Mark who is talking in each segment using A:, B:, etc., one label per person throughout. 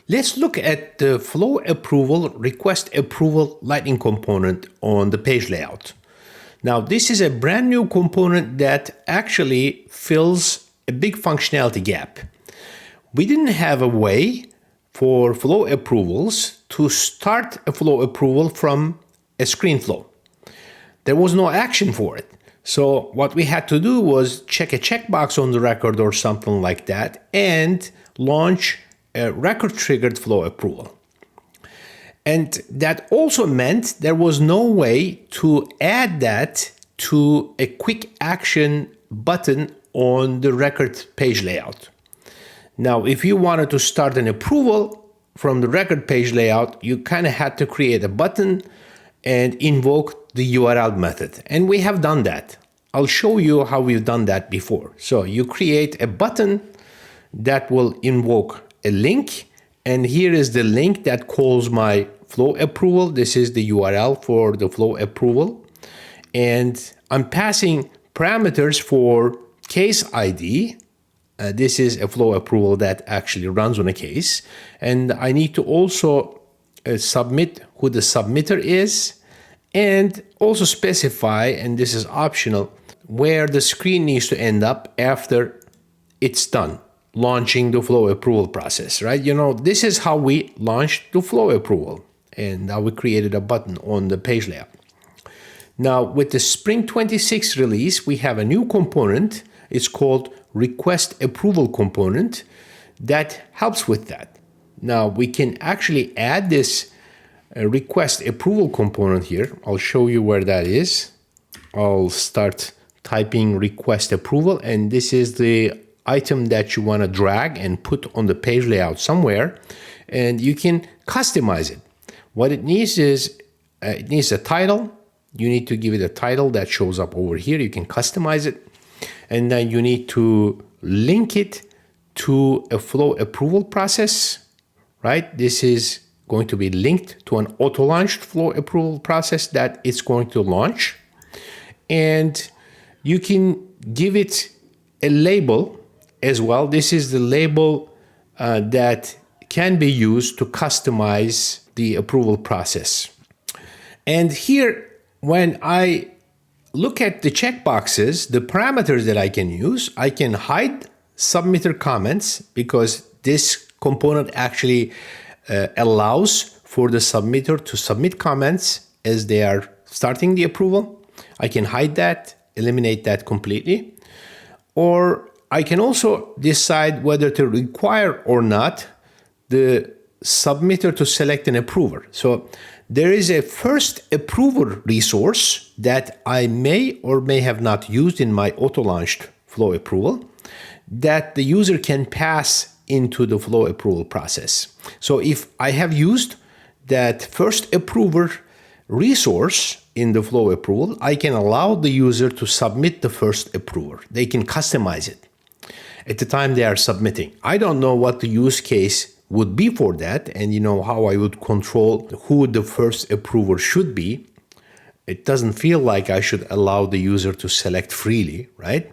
A: Let's look at the flow approval, request approval Lightning component on the page layout. Now, this is a brand new component that actually fills a big functionality gap. We didn't have a way for flow approvals to start a flow approval from a screen flow. There was no action for it. So what we had to do was check a checkbox on the record or something like that and launch a record-triggered flow approval. And that also meant there was no way to add that to a quick action button on the record page layout. Now, if you wanted to start an approval from the record page layout, you kind of had to create a button and invoke the URL method. And we have done that. I'll show you how we've done that before. So you create a button that will invoke a link, and here is the link that calls my flow approval. This is the URL for the flow approval, and I'm passing parameters for case ID. This is a flow approval that actually runs on a case, and I need to also submit who the submitter is, and also specify, and this is optional, where the screen needs to end up after it's done launching the flow approval process, right? You know, this is how we launched the flow approval, and now we created a button on the page layout. Now, with the Spring 26 release, we have a new component. It's called Request Approval Component that helps with that. Now, we can actually add this Request Approval component here. I'll show you where that is. I'll start typing Request Approval, and this is the item that you want to drag and put on the page layout somewhere, and you can customize it. What it needs is it needs a title. You need to give it a title that shows up over here. You can customize it, and then you need to link it to a flow approval process, right? This is going to be linked to an auto-launched flow approval process that it's going to launch, and you can give it a label as well. This is the label that can be used to customize the approval process. And here, when I look at the checkboxes, the parameters that I can use, I can hide submitter comments because this component actually allows for the submitter to submit comments as they are starting the approval. I can hide that, eliminate that completely. Or I can also decide whether to require or not the submitter to select an approver. So there is a first approver resource that I may or may have not used in my auto-launched flow approval that the user can pass into the flow approval process. So if I have used that first approver resource in the flow approval, I can allow the user to submit the first approver. They can customize it at the time they are submitting. I don't know what the use case would be for that, and you know how I would control who the first approver should be. It doesn't feel like I should allow the user to select freely, right?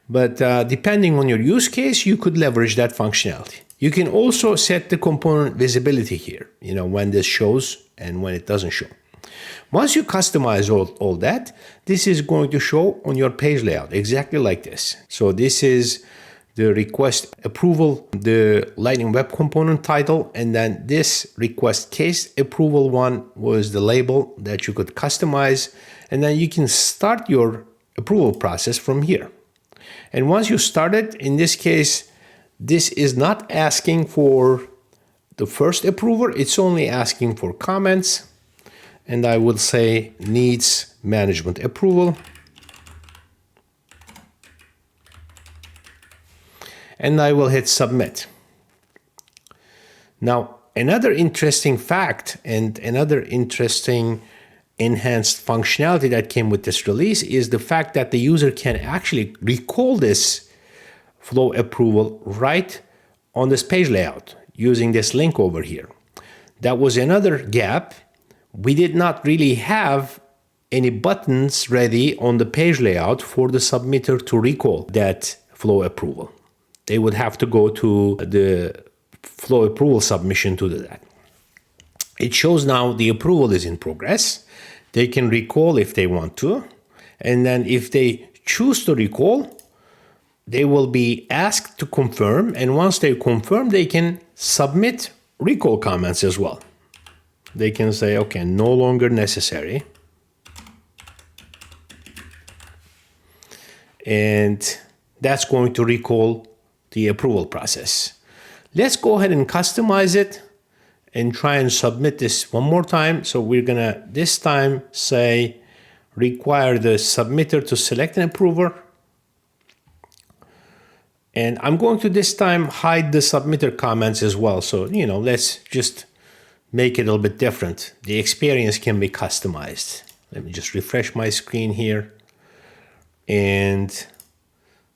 A: But depending on your use case, you could leverage that functionality. You can also set the component visibility here, you know, when this shows and when it doesn't show. Once you customize all that, this is going to show on your page layout exactly like this. So this is the request approval, the Lightning Web Component title, and then this request case approval one was the label that you could customize, and then you can start your approval process from here. And once you start it, in this case, this is not asking for the first approver, it's only asking for comments, and I will say needs management approval. And I will hit submit. Now, another interesting fact and another interesting enhanced functionality that came with this release is the fact that the user can actually recall this flow approval right on this page layout using this link over here. That was another gap. We did not really have any buttons ready on the page layout for the submitter to recall that flow approval. They would have to go to the flow approval submission to do that. It shows now the approval is in progress. They can recall if they want to. And then if they choose to recall, they will be asked to confirm. And once they confirm, they can submit recall comments as well. They can say, okay, no longer necessary. And that's going to recall the approval process. Let's go ahead and customize it and try and submit this one more time. So we're gonna this time say require the submitter to select an approver. And I'm going to this time hide the submitter comments as well. So, let's just make it a little bit different. The experience can be customized. Let me just refresh my screen here and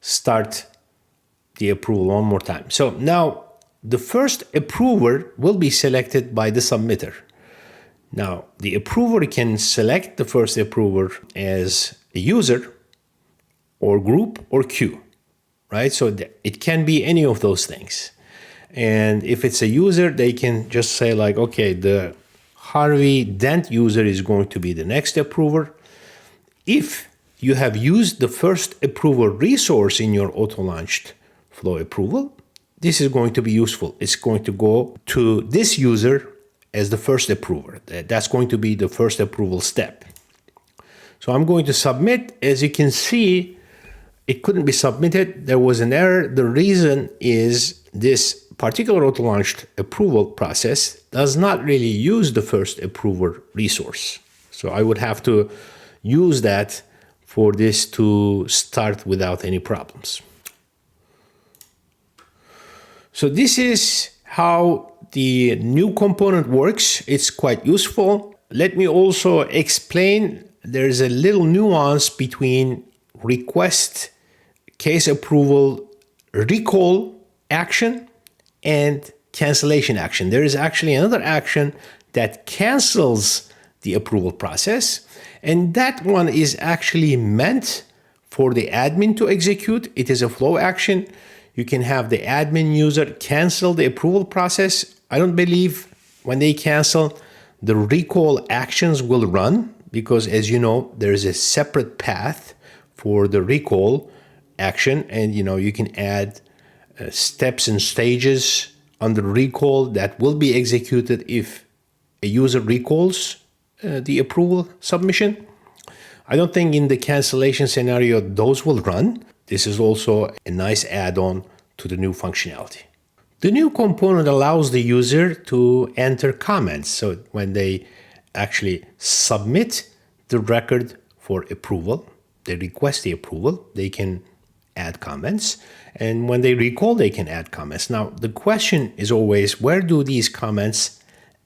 A: start the approval one more time. So now the first approver will be selected by the submitter. Now the approver can select the first approver as a user or group or queue, right? So it can be any of those things. And if it's a user, they can just say like, okay, the Harvey Dent user is going to be the next approver. If you have used the first approver resource in your auto-launched flow approval, this is going to be useful. It's going to go to this user as the first approver. That's going to be the first approval step. So I'm going to submit. As you can see, it couldn't be submitted. There was an error. The reason is this particular auto-launched approval process does not really use the first approver resource. So I would have to use that for this to start without any problems. So this is how the new component works. It's quite useful. Let me also explain, there's a little nuance between request case approval recall action and cancellation action. There is actually another action that cancels the approval process, and that one is actually meant for the admin to execute. It is a flow action. You can have the admin user cancel the approval process. I don't believe when they cancel, the recall actions will run, because as you know, there is a separate path for the recall action, and you can add steps and stages under recall that will be executed if a user recalls the approval submission. I don't think in the cancellation scenario those will run. This is also a nice add-on to the new functionality. The new component allows the user to enter comments. So when they actually submit the record for approval, they request the approval, they can add comments. And when they recall, they can add comments. Now, the question is always, where do these comments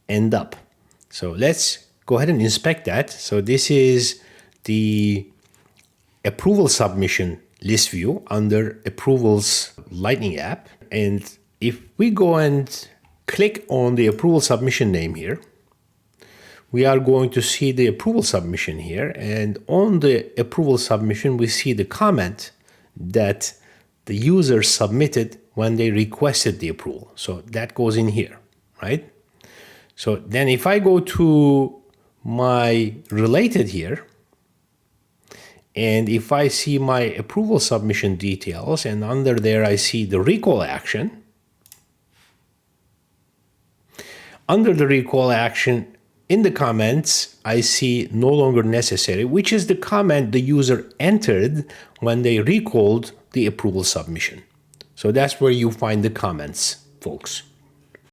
A: end up? So let's go ahead and inspect that. So this is the approval submission list view under approvals Lightning app. And if we go and click on the approval submission name here, we are going to see the approval submission here. And on the approval submission, we see the comment that the user submitted when they requested the approval. So that goes in here, right? So then if I go to my related here, and if I see my approval submission details, and under there I see the recall action, under the recall action in the comments, I see no longer necessary, which is the comment the user entered when they recalled the approval submission. So that's where you find the comments, folks.